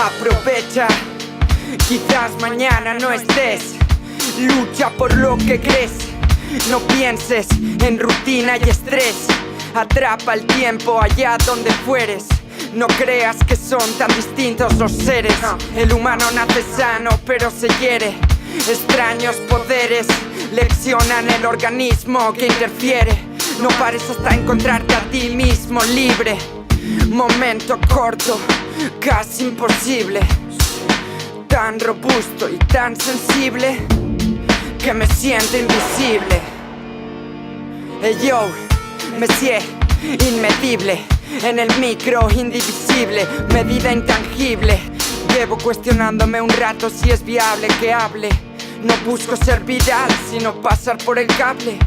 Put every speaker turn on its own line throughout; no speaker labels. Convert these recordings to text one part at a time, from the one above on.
Aprovecha, quizás mañana no estés. Lucha por lo que crees. No pienses en rutina y estrés. Atrapa el tiempo allá donde fueres. No creas que son tan distintos los seres. El humano nace sano pero se hiere. Extraños poderes leccionan el organismo que interfiere. No pares hasta encontrarte a ti mismo libre. Momento corto, casi imposible. Tan robusto y tan sensible que me siento invisible. Hey yo, Messier, inmedible. En el micro, indivisible, medida intangible. Llevo cuestionándome un rato si es viable que hable. No busco ser viral, sino pasar por el cable.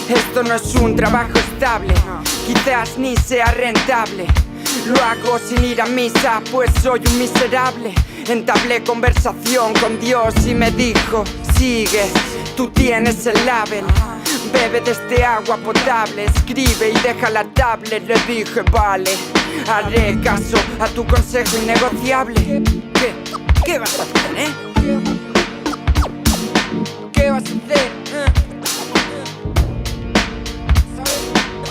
Esto no es un trabajo estable, quizás ni sea rentable. Lo hago sin ir a misa, pues soy un miserable. Entablé conversación con Dios y me dijo: sigue, tú tienes el label. Bebe de este agua potable, escribe y deja la tablet. Le dije: vale, haré caso a tu consejo innegociable. ¿Qué vas a hacer, ¿Qué vas a hacer?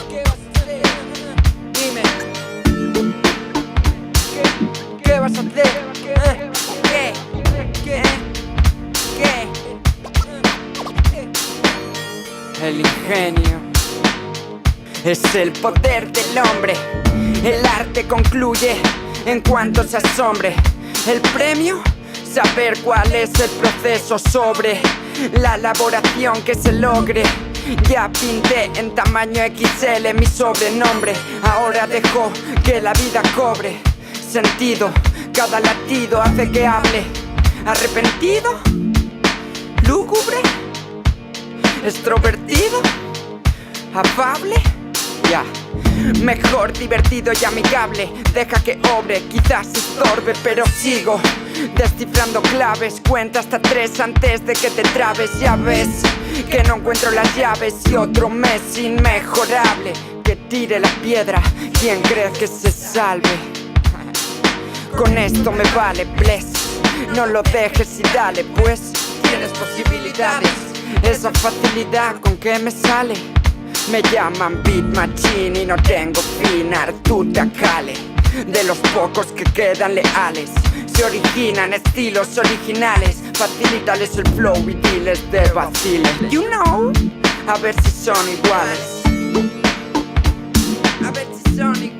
¿Qué vas a hacer? Dime. ¿Qué vas a hacer? ¿Qué? El ingenio es el poder del hombre. El arte concluye en cuanto se asombre. El premio, saber cuál es el proceso sobre la elaboración que se logre. Ya pinté en tamaño XL mi sobrenombre. Ahora dejo que la vida cobre sentido. Cada latido hace que hable. ¿Arrepentido? ¿Lúgubre? ¿Extrovertido? ¿Afable? Ya. Mejor divertido y amigable. Deja que obre, quizás estorbe, pero sigo descifrando claves. Cuenta hasta 3 antes de que te trabes. Ya ves que no encuentro las llaves y otro mes inmejorable. Que tire la piedra quien cree que se salve. Con esto me vale, bless. No lo dejes y dale, pues tienes posibilidades. Esa facilidad con que me sale. Me llaman Beat Machine y no tengo fin. Artuta Cale, de los pocos que quedan leales. Se originan estilos originales. Facilítales el flow y diles de vacile. You know, a ver si son iguales. A ver si son iguales.